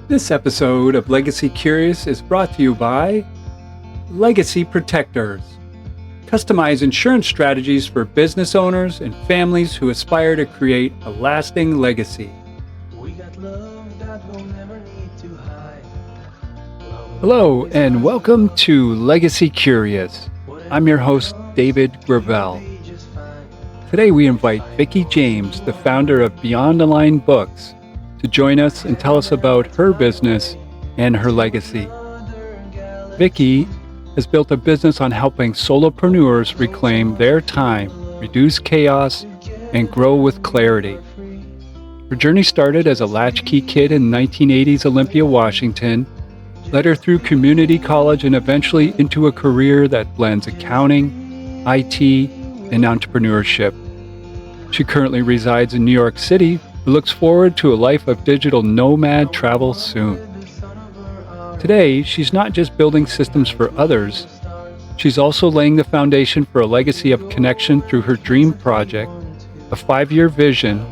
This episode of Legacy Curious is brought to you by Legacy Protectors. Customize insurance strategies for business owners and families who aspire to create a lasting legacy. Hello, and welcome to Legacy Curious. I'm your host, David Gravelle. Today we invite Vicki James, the founder of Beyond the Line Books, to join us and tell us about her business and her legacy. Vicki has built a business on helping solopreneurs reclaim their time, reduce chaos, and grow with clarity. Her journey started as a latchkey kid in 1980s Olympia, Washington, led her through community college and eventually into a career that blends accounting, IT, and entrepreneurship. She currently resides in New York City, but looks forward to a life of digital nomad travel soon. Today, she's not just building systems for others, she's also laying the foundation for a legacy of connection through her dream project, a 5-year vision,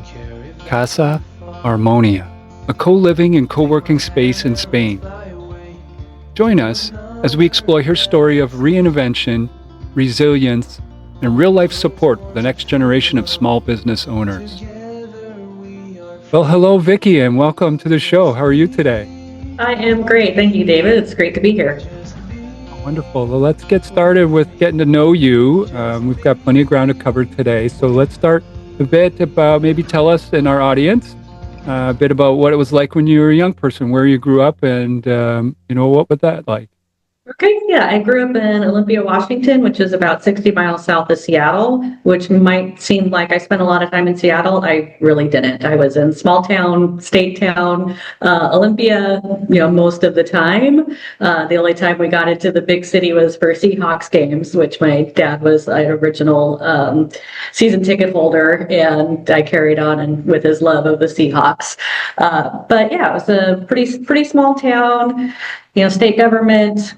Casa Armonía, a co-living and co-working space in Spain. Join us as we explore her story of reinvention, resilience, and real-life support for the next generation of small business owners. Well, hello, Vicki, and welcome to the show. How are you today? I am great. Thank you, David. It's great to be here. Wonderful. Well, let's get started with getting to know you. We've got plenty of ground to cover today. So let's start a bit about, maybe tell us and our audience a bit about what it was like when you were a young person, where you grew up, and, what was that like? Okay, yeah, I grew up in Olympia, Washington, which is about 60 miles south of Seattle, which might seem like I spent a lot of time in Seattle. I really didn't. I was in small town, state town, Olympia, most of the time. The only time we got into the big city was for Seahawks games, which my dad was an original season ticket holder, and I carried on with his love of the Seahawks. But yeah, it was a pretty small town, state government,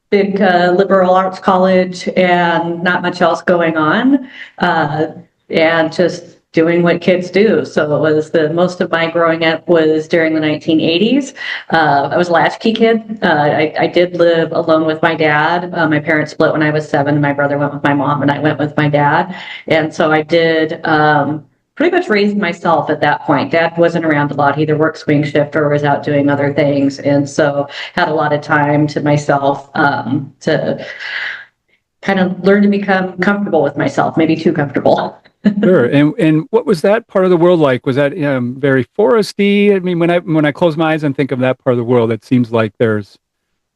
big liberal arts college, and not much else going on, and just doing what kids do. So it was most of my growing up was during the 1980s. I was a latchkey kid. I did live alone with my dad. My parents split when I was 7. My brother went with my mom, and I went with my dad. And so I did pretty much raised myself at that point. Dad wasn't around a lot. He either worked swing shift or was out doing other things. And so had a lot of time to myself to kind of learn to become comfortable with myself, maybe too comfortable. Sure. And what was that part of the world like? Was that very foresty? I mean, when I close my eyes and think of that part of the world, it seems like there's,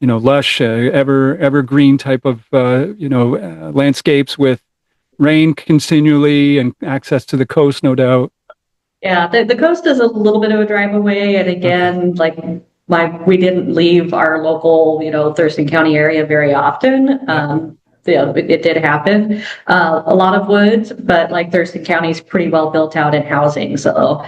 lush, evergreen type of, landscapes with rain continually and access to the coast, no doubt. Yeah, the coast is a little bit of a drive away. And again, we didn't leave our local, Thurston County area very often. It did happen. A lot of woods, but Thurston County is pretty well built out in housing. So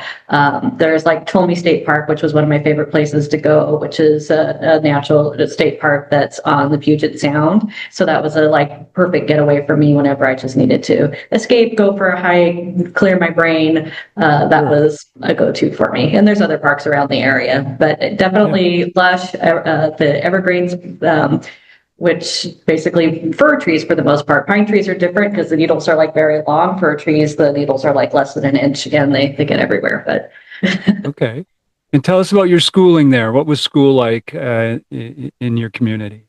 there's Tolmie State Park, which was one of my favorite places to go, which is a natural state park that's on the Puget Sound. So that was a perfect getaway for me whenever I just needed to escape, go for a hike, clear my brain. That was a go-to for me. And there's other parks around the area, but definitely lush, the evergreens, which basically fir trees for the most part. Pine trees are different because the needles are very long. Fir trees, the needles are less than an inch, and they get everywhere. But Okay. And tell us about your schooling there. What was school like in your community?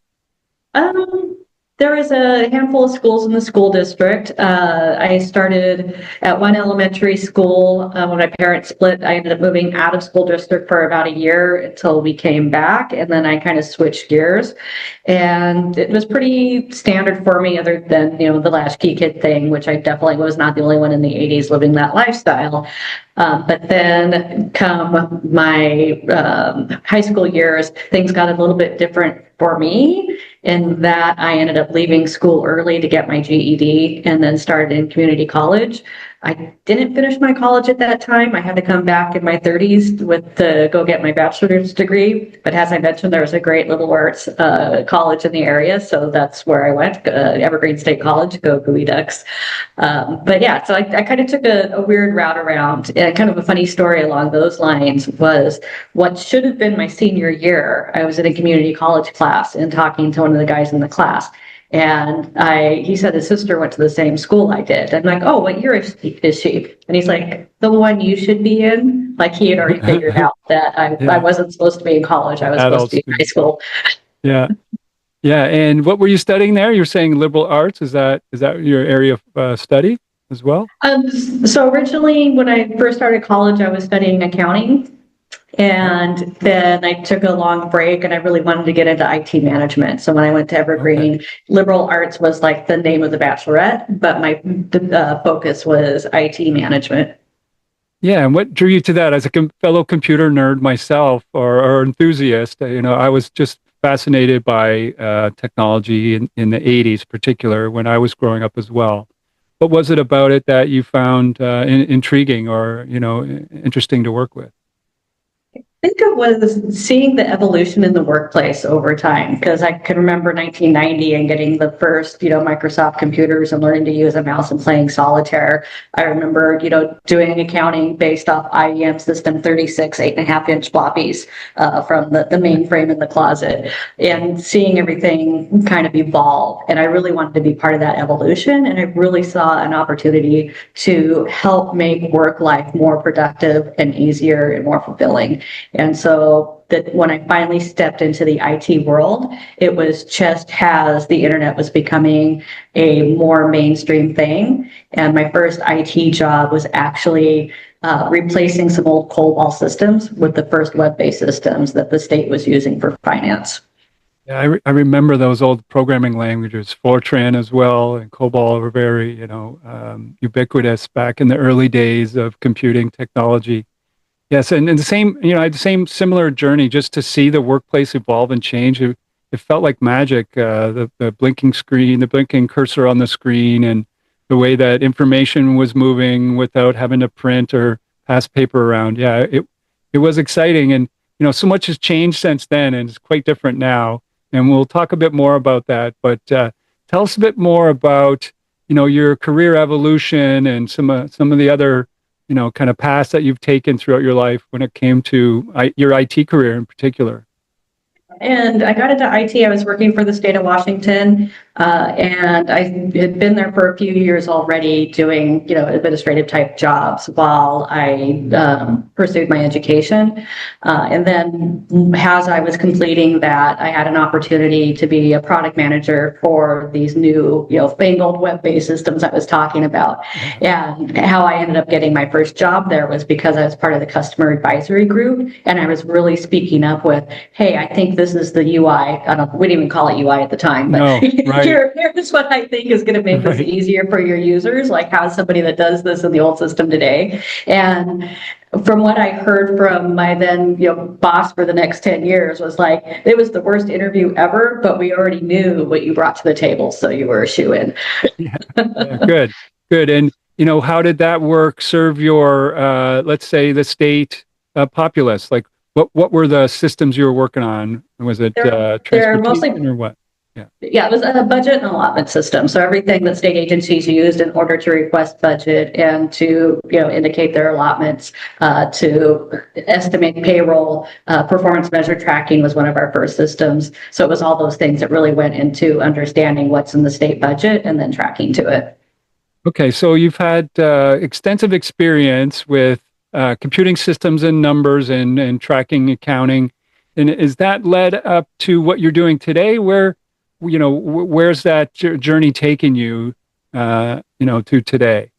There was a handful of schools in the school district. I started at one elementary school. When my parents split, I ended up moving out of school district for about a year until we came back. And then I kind of switched gears. And it was pretty standard for me, other than, the latchkey kid thing, which I definitely was not the only one in the 80s living that lifestyle. But then come my high school years, things got a little bit different for me in that I ended up leaving school early to get my GED and then started in community college. I didn't finish my college at that time. I had to come back in my 30s to go get my bachelor's degree. But as I mentioned, there was a great liberal arts college in the area, so that's where I went, Evergreen State College, go Gooey Ducks. But yeah, so I kind of took a weird route around. And kind of a funny story along those lines was what should have been my senior year. I was in a community college class and talking to one of the guys in the class. And he said his sister went to the same school I did. I'm like, oh, what year is she? And he's like, the one you should be in. Like he had already figured out that I wasn't supposed to be in college. I was supposed to be in high school. Yeah. Yeah. And what were you studying there? You're saying liberal arts. Is that your area of study as well? So originally, when I first started college, I was studying accounting. And then I took a long break and I really wanted to get into IT management. So when I went to Evergreen, liberal arts was like the name of the bachelorette, but my focus was IT management. Yeah. And what drew you to that? As a fellow computer nerd myself or enthusiast, I was just fascinated by technology in the 80s, particular when I was growing up as well. What was it about it that you found intriguing or, interesting to work with? I think it was seeing the evolution in the workplace over time, because I can remember 1990 and getting the first, Microsoft computers and learning to use a mouse and playing solitaire. I remember, doing accounting based off IBM System 36 8.5-inch floppies from the mainframe in the closet, and seeing everything kind of evolve. And I really wanted to be part of that evolution. And I really saw an opportunity to help make work life more productive and easier and more fulfilling. And so that when I finally stepped into the IT world, it was just as the internet was becoming a more mainstream thing. And my first IT job was actually replacing some old COBOL systems with the first web-based systems that the state was using for finance. Yeah, I remember those old programming languages, Fortran as well, and COBOL were very, ubiquitous back in the early days of computing technology. Yes, and the same, I had the same similar journey just to see the workplace evolve and change. It felt like magic, the blinking screen, the blinking cursor on the screen, and the way that information was moving without having to print or pass paper around. Yeah, it was exciting. And, so much has changed since then, and it's quite different now. And we'll talk a bit more about that. But tell us a bit more about, your career evolution and some of the other kind of paths that you've taken throughout your life when it came to your IT career in particular. And I got into IT. I was working for the state of Washington, and I had been there for a few years already doing, administrative type jobs while I pursued my education. And then as I was completing that, I had an opportunity to be a product manager for these new, fangled web-based systems I was talking about. And how I ended up getting my first job there was because I was part of the customer advisory group, and I was really speaking up with, hey, I think this is the UI. We didn't even call it UI at the time, but no, right. Here's what I think is going to make this easier for your users. Like, how's somebody that does this in the old system today? And from what I heard from my then, boss for the next 10 years was like, it was the worst interview ever, but we already knew what you brought to the table, so you were a shoo-in. Yeah, good. And, how did that work serve your, let's say, the state populace? Like, what were the systems you were working on? Was it transportation mostly, or what? Yeah, it was a budget and allotment system. So everything that state agencies used in order to request budget and to, indicate their allotments, to estimate payroll, performance measure tracking was one of our first systems. So it was all those things that really went into understanding what's in the state budget and then tracking to it. Okay, so you've had extensive experience with computing systems and numbers and tracking accounting. And is that led up to what you're doing today? Where's that journey taken you, to today?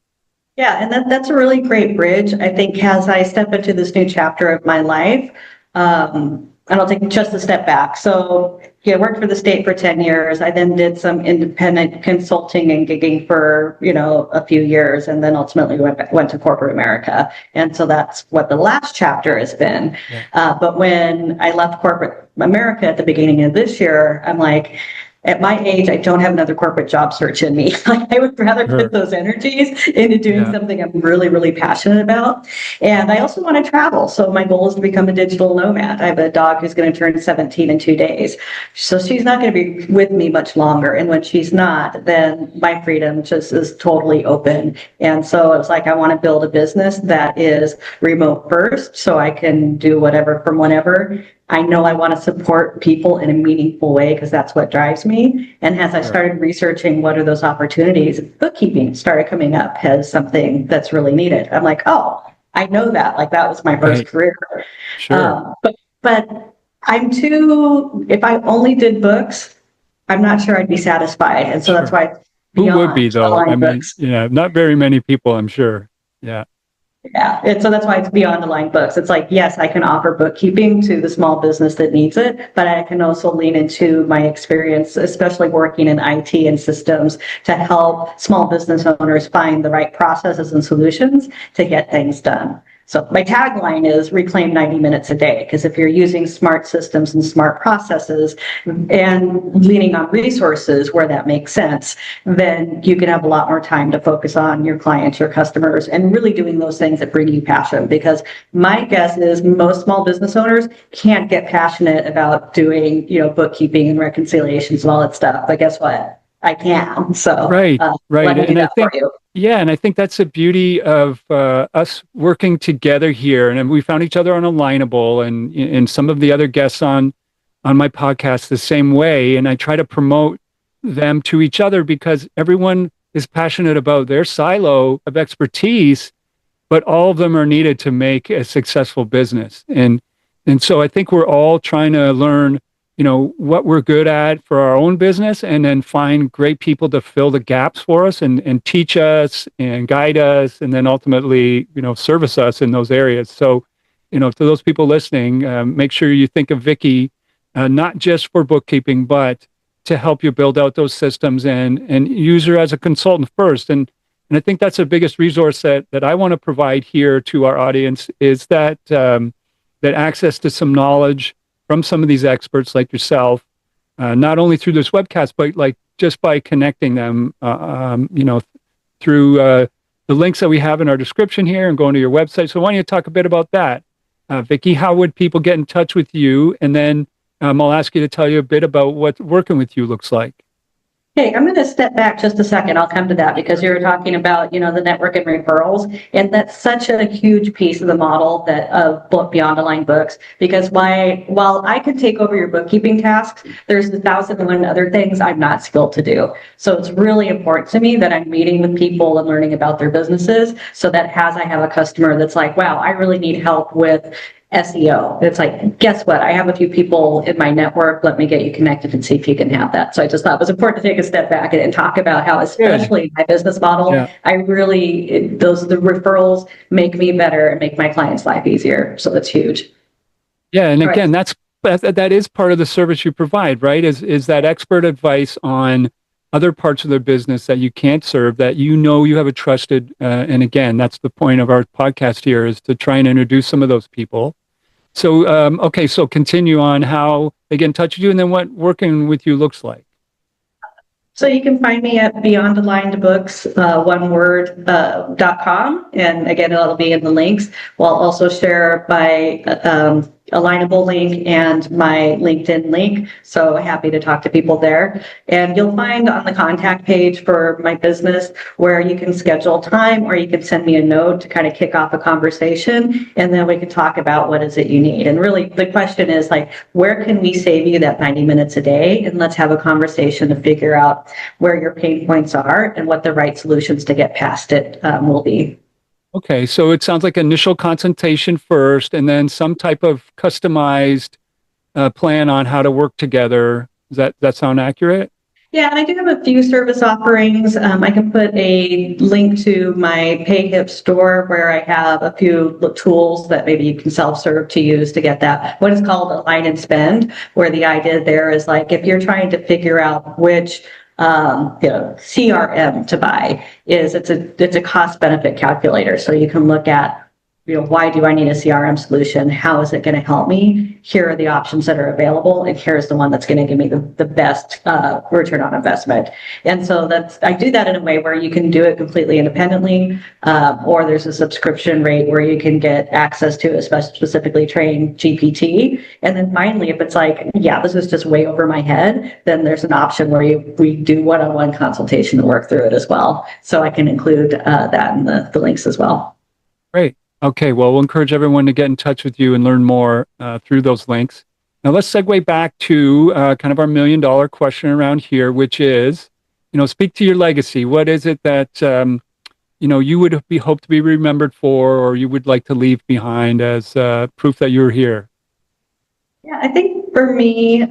Yeah, and that's a really great bridge. I think as I step into this new chapter of my life, and I'll take just a step back. So I worked for the state for 10 years. I then did some independent consulting and gigging for, a few years, and then ultimately went to corporate America. And so that's what the last chapter has been. Yeah. But when I left corporate America at the beginning of this year, I'm like, at my age, I don't have another corporate job search in me. Like, I would rather put those energies into doing something I'm really, really passionate about. And I also want to travel. So my goal is to become a digital nomad. I have a dog who's going to turn 17 in 2 days. So she's not going to be with me much longer. And when she's not, then my freedom just is totally open. And so it's like, I want to build a business that is remote first, so I can do whatever from whenever. I know I want to support people in a meaningful way because that's what drives me. And as I started researching what are those opportunities, bookkeeping started coming up as something that's really needed. I'm like, oh, I know that. Like, that was my first career. Sure. But I'm too, if I only did books, I'm not sure I'd be satisfied. And so that's why. Who would be, though? I mean, not very many people, I'm sure. Yeah. Yeah, and so that's why it's beyond the line books. It's like, yes, I can offer bookkeeping to the small business that needs it, but I can also lean into my experience, especially working in IT and systems, to help small business owners find the right processes and solutions to get things done. So my tagline is reclaim 90 minutes a day, because if you're using smart systems and smart processes and leaning on resources where that makes sense, then you can have a lot more time to focus on your clients, your customers, and really doing those things that bring you passion. Because my guess is most small business owners can't get passionate about doing, bookkeeping and reconciliations and all that stuff. But guess what? I can. So right. And I think, and I think that's the beauty of us working together here. And we found each other on Alignable, and some of the other guests on my podcast the same way. And I try to promote them to each other because everyone is passionate about their silo of expertise, but all of them are needed to make a successful business. And so I think we're all trying to learn what we're good at for our own business, and then find great people to fill the gaps for us and teach us and guide us, and then ultimately, service us in those areas. So, to those people listening, make sure you think of Vicki, not just for bookkeeping, but to help you build out those systems, and use her as a consultant first. And I think that's the biggest resource that I want to provide here to our audience, is that access to some knowledge from some of these experts like yourself, not only through this webcast, but like just by connecting them, through the links that we have in our description here and going to your website. So why don't you talk a bit about that? Vicki, how would people get in touch with you? And then I'll ask you to tell you a bit about what working with you looks like. Hey, I'm going to step back just a second. I'll come to that because you were talking about, the network and referrals. And that's such a huge piece of the model that of Beyond the Line books, because while I could take over your bookkeeping tasks, there's 1,001 other things I'm not skilled to do. So it's really important to me that I'm meeting with people and learning about their businesses, so that as I have a customer that's like, wow, I really need help with SEO. It's like, guess what? I have a few people in my network. Let me get you connected and see if you can have that. So I just thought it was important to take a step back and talk about how, especially in my business model, I really, the referrals make me better and make my clients' life easier. So that's huge. Yeah. And again, that is part of the service you provide, right? Is that expert advice on other parts of their business that you can't serve, that you have a trusted, and again, that's the point of our podcast here, is to try and introduce some of those people. So, so continue on how they get in touch with you, and then what working with you looks like. So you can find me at beyondalignedbooks, one word, .com. And again, it'll be in the links. We'll also share my Alignable link and my LinkedIn link. So happy to talk to people there. And you'll find on the contact page for my business where you can schedule time, or you can send me a note to kind of kick off a conversation. And then we can talk about what is it you need. And really the question is like, where can we save you that 90 minutes a day? And let's have a conversation to figure out where your pain points are and what the right solutions to get past it will be. Okay, so it sounds like initial consultation first, and then some type of customized plan on how to work together. Does that sound accurate? Yeah, and I do have a few service offerings. I can put a link to my PayHip store where I have a few tools that maybe you can self-serve to use to get that. What is called Align and Spend, where the idea there is like, if you're trying to figure out which CRM to buy, it's a cost benefit calculator. So you can look at why do I need a CRM solution? How is it going to help me? Here are the options that are available, and here's the one that's going to give me the best return on investment. And so I do that in a way where you can do it completely independently, or there's a subscription rate where you can get access to a specifically trained GPT. And then finally, if it's like, yeah, this is just way over my head, then there's an option where we do one-on-one consultation to work through it as well. So I can include that in the links as well. Great. Okay, well, we'll encourage everyone to get in touch with you and learn more through those links. Now, let's segue back to kind of our $1 million question around here, which is, speak to your legacy. What is it that, you would hope to be remembered for, or you would like to leave behind as proof that you're here? Yeah, I think for me,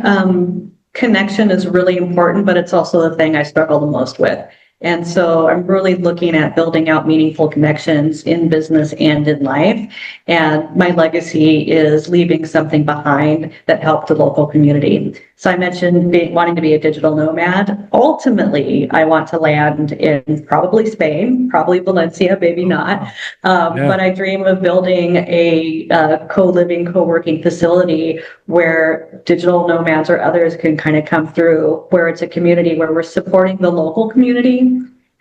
connection is really important, but it's also the thing I struggle the most with. And so I'm really looking at building out meaningful connections in business and in life. And my legacy is leaving something behind that helped the local community. So I mentioned wanting to be a digital nomad. Ultimately, I want to land in probably Spain, probably Valencia, maybe not. But I dream of building a co-living, co-working facility where digital nomads or others can kind of come through, where it's a community where we're supporting the local community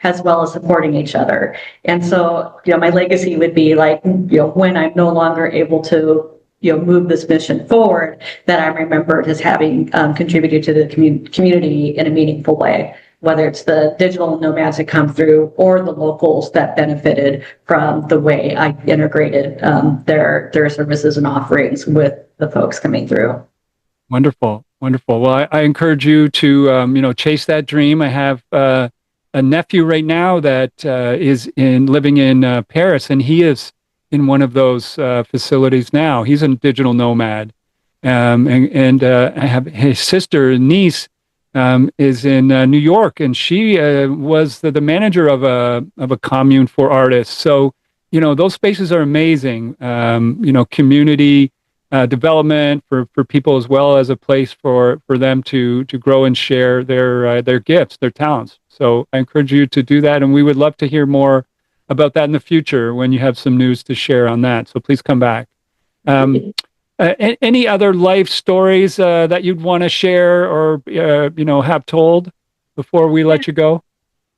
as well as supporting each other. And so, my legacy would be like, when I'm no longer able to move this mission forward, that I'm remembered as having contributed to the community in a meaningful way, whether it's the digital nomads that come through or the locals that benefited from the way I integrated their services and offerings with the folks coming through. Wonderful. Well, I encourage you to, chase that dream. I have a nephew right now that is living in Paris, and he is in one of those facilities now. He's a digital nomad, and I have his sister, niece, is in New York, and she was the manager of a commune for artists. So, those spaces are amazing. Community development for people, as well as a place for them to grow and share their gifts, their talents. So I encourage you to do that, and we would love to hear more about that in the future when you have some news to share on that. So please come back. Any other life stories that you'd want to share or have told before we let you go?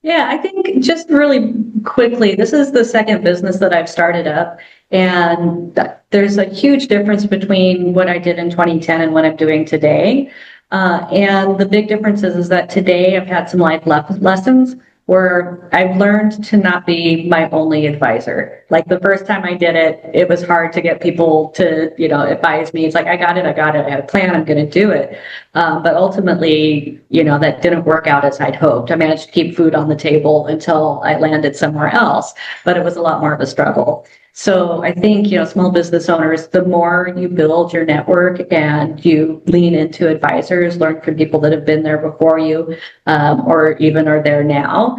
Yeah, I think just really quickly, this is the second business that I've started up, and there's a huge difference between what I did in 2010 and what I'm doing today. And the big difference is that today I've had some life lessons where I've learned to not be my only advisor. Like the first time I did it, it was hard to get people to, advise me. It's like, I got it. I had a plan. I'm going to do it. But ultimately, that didn't work out as I'd hoped. I managed to keep food on the table until I landed somewhere else, but it was a lot more of a struggle. So I think, small business owners, the more you build your network and you lean into advisors, learn from people that have been there before you, or even are there now,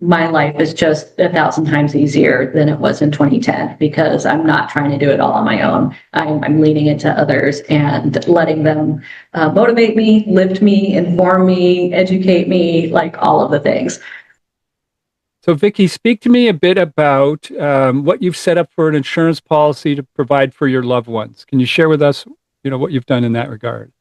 my life is just 1,000 times easier than it was in 2010 because I'm not trying to do it all on my own. I'm leaning into others and letting them motivate me, lift me, inform me, educate me, like all of the things. So, Vicki, speak to me a bit about what you've set up for an insurance policy to provide for your loved ones. Can you share with us, what you've done in that regard?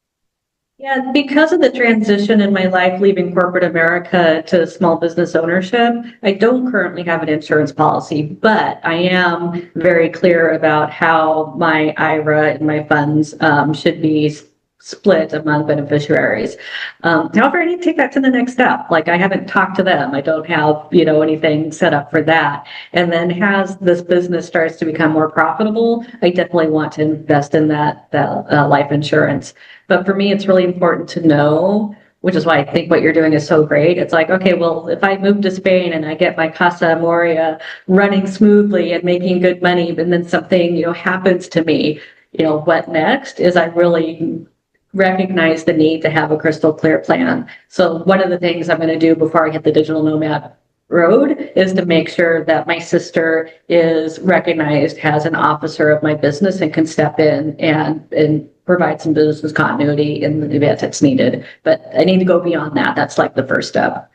Yeah, because of the transition in my life, leaving corporate America to small business ownership, I don't currently have an insurance policy, but I am very clear about how my IRA and my funds should be split among beneficiaries. However, I need to take that to the next step. Like I haven't talked to them. I don't have, anything set up for that. And then as this business starts to become more profitable, I definitely want to invest in that life insurance. But for me, it's really important to know, which is why I think what you're doing is so great. It's like, okay, well, if I move to Spain and I get my Casa Armonía running smoothly and making good money, and then something, happens to me, what next? Is I really recognize the need to have a crystal clear plan. So one of the things I'm going to do before I hit the digital nomad road is to make sure that my sister is recognized as an officer of my business and can step in and provide some business continuity in the event it's needed. But I need to go beyond that. That's like the first step.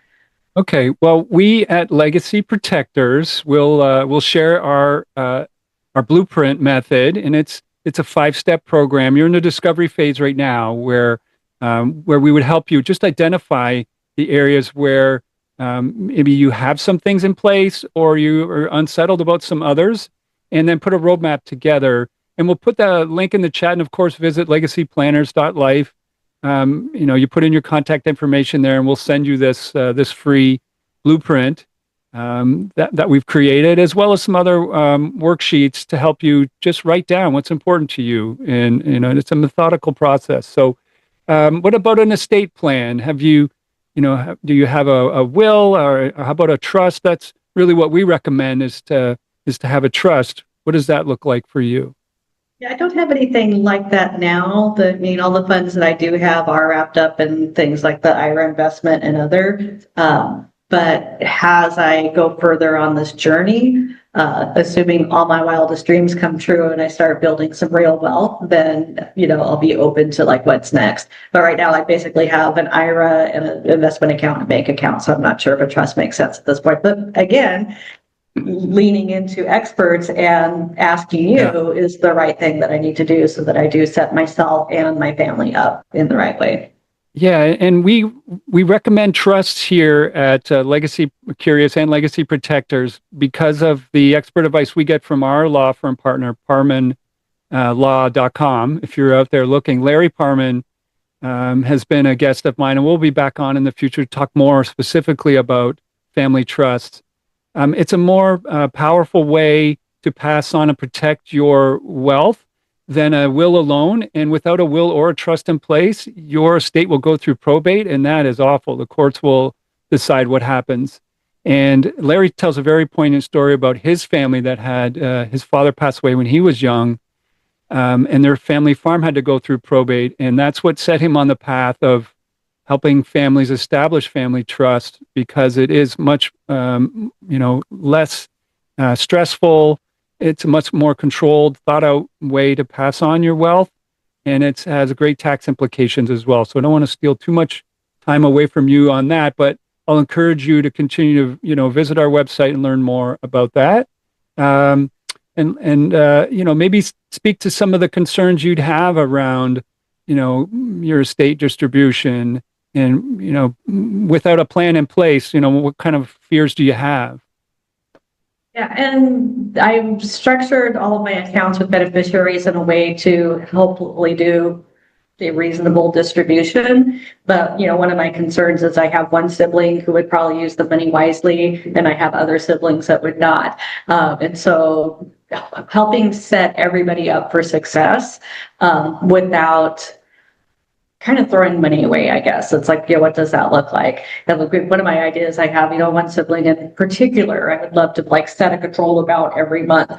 Okay. Well, we at Legacy Protectors will share our our blueprint method, and it's a 5-step program. You're in the discovery phase right now, where we would help you just identify the areas where maybe you have some things in place or you are unsettled about some others, and then put a roadmap together. And we'll put the link in the chat, and of course, visit legacyplanners.life. You put in your contact information there, and we'll send you this free blueprint that we've created, as well as some other worksheets to help you just write down what's important to you. And it's a methodical process. So, what about an estate plan? Have you, do you have a will, or how about a trust? That's really what we recommend, is to have a trust. What does that look like for you? Yeah, I don't have anything like that now. All the funds that I do have are wrapped up in things like the IRA investment and other. But as I go further on this journey, assuming all my wildest dreams come true and I start building some real wealth, then, I'll be open to like what's next. But right now I basically have an IRA and an investment account and a bank account. So I'm not sure if a trust makes sense at this point. But again, leaning into experts and asking you is the right thing that I need to do, so that I do set myself and my family up in the right way. Yeah, and we recommend trusts here at Legacy Curious and Legacy Protectors because of the expert advice we get from our law firm partner, parmanlaw.com. If you're out there looking, Larry Parman has been a guest of mine, and we'll be back on in the future to talk more specifically about family trusts. It's a more powerful way to pass on and protect your wealth than a will alone. And without a will or a trust in place, your estate will go through probate, and that is awful. The courts will decide what happens. And Larry tells a very poignant story about his family that had his father pass away when he was young, and their family farm had to go through probate. And that's what set him on the path of helping families establish family trust, because it is much, less stressful. It's a much more controlled, thought out way to pass on your wealth. And it has great tax implications as well. So I don't want to steal too much time away from you on that, but I'll encourage you to continue to, visit our website and learn more about that. Maybe speak to some of the concerns you'd have around, your estate distribution, and, without a plan in place, what kind of fears do you have? Yeah, and I've structured all of my accounts with beneficiaries in a way to hopefully do a reasonable distribution. But, one of my concerns is I have one sibling who would probably use the money wisely, and I have other siblings that would not. And so helping set everybody up for success without kind of throwing money away, I guess. It's like, what does that look like? And one of my ideas, I have, one sibling in particular, I would love to set a control about every month.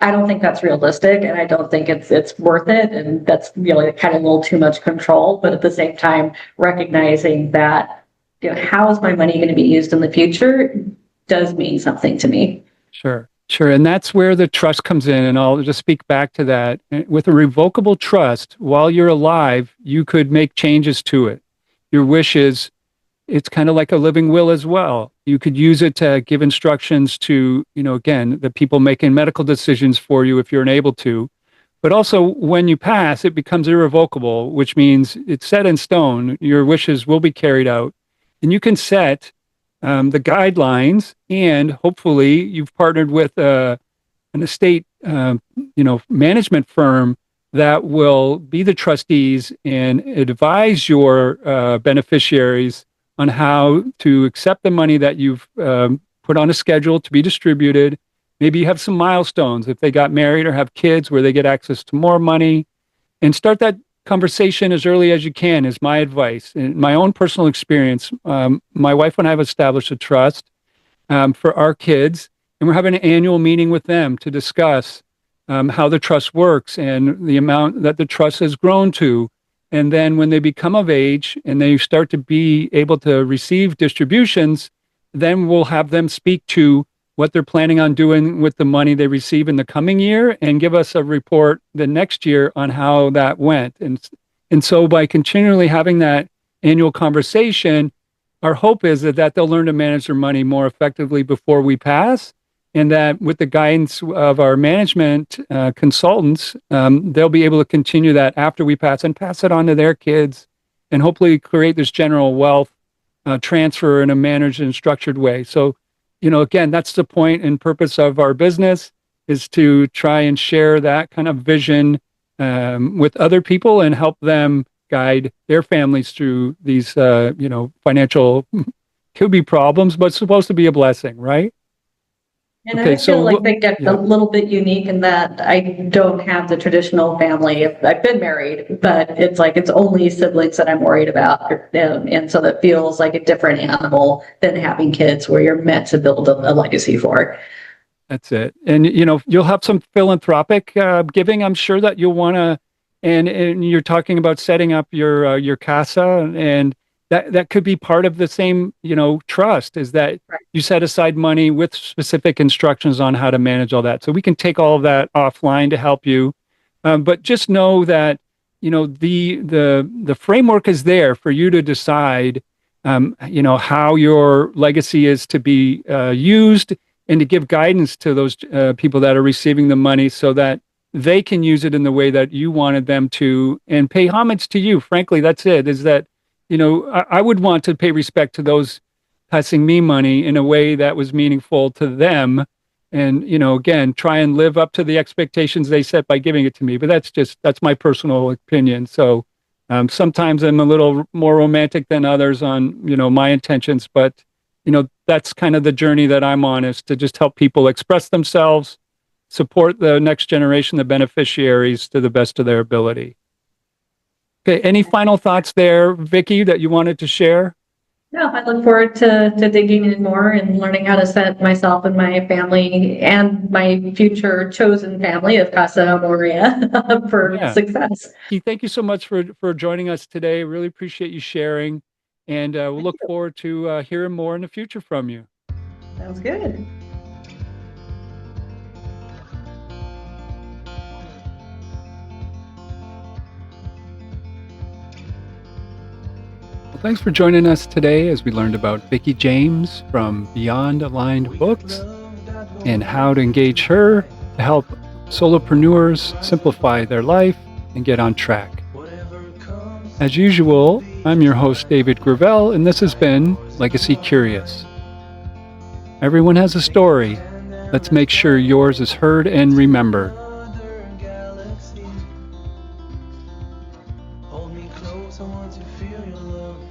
I don't think that's realistic, and I don't think it's worth it. And that's really kind of a little too much control. But at the same time, recognizing that, how is my money going to be used in the future does mean something to me. Sure. And that's where the trust comes in. And I'll just speak back to that. With a revocable trust, while you're alive, you could make changes to it. Your wishes, it's kind of like a living will as well. You could use it to give instructions to, again, the people making medical decisions for you if you're unable to. But also, when you pass, it becomes irrevocable, which means it's set in stone. Your wishes will be carried out. And you can set the guidelines, and hopefully you've partnered with an estate, management firm that will be the trustees and advise your beneficiaries on how to accept the money that you've put on a schedule to be distributed. Maybe you have some milestones if they got married or have kids where they get access to more money, and start that conversation as early as you can is my advice. In my own personal experience, my wife and I have established a trust for our kids, and we're having an annual meeting with them to discuss how the trust works and the amount that the trust has grown to. And then when they become of age and they start to be able to receive distributions, then we'll have them speak to what they're planning on doing with the money they receive in the coming year, and give us a report the next year on how that went. And so by continually having that annual conversation, our hope is that they'll learn to manage their money more effectively before we pass. and that with the guidance of our management consultants, they'll be able to continue that after we pass it on to their kids, and hopefully create this general wealth transfer in a managed and structured way. So, again, that's the point and purpose of our business, is to try and share that kind of vision with other people and help them guide their families through these, financial could be problems, but it's supposed to be a blessing, right? And Okay, I feel like they get yeah. a little bit unique in that I don't have the traditional family. I've been married, but it's like it's only siblings that I'm worried about. And so that feels like a different animal than having kids where you're meant to build a legacy for. That's it. And, you'll have some philanthropic giving, I'm sure, that you'll want to, and you're talking about setting up your casa, and that could be part of the same, trust, is that Right. you set aside money with specific instructions on how to manage all that. So we can take all of that offline to help you. But just know that, the framework is there for you to decide, how your legacy is to be used, and to give guidance to those people that are receiving the money, so that they can use it in the way that you wanted them to, and pay homage to you. Frankly, that's it, is that, I would want to pay respect to those passing me money in a way that was meaningful to them. And, again, try and live up to the expectations they set by giving it to me. But that's my personal opinion. So sometimes I'm a little more romantic than others on, my intentions, but that's kind of the journey that I'm on, is to just help people express themselves, support the next generation, the beneficiaries, to the best of their ability. Okay, any final thoughts there, Vicki, that you wanted to share? No, I look forward to digging in more and learning how to set myself and my family and my future chosen family of Casa Armonía up for success. Thank you so much for joining us today. Really appreciate you sharing, and we'll look forward to hearing more in the future from you. Sounds good. Well, thanks for joining us today as we learned about Vicki James from Beyond Aligned Books, and how to engage her to help solopreneurs simplify their life and get on track. As usual, I'm your host, David Gravelle, and this has been Legacy Curious. Everyone has a story. Let's make sure yours is heard and remembered.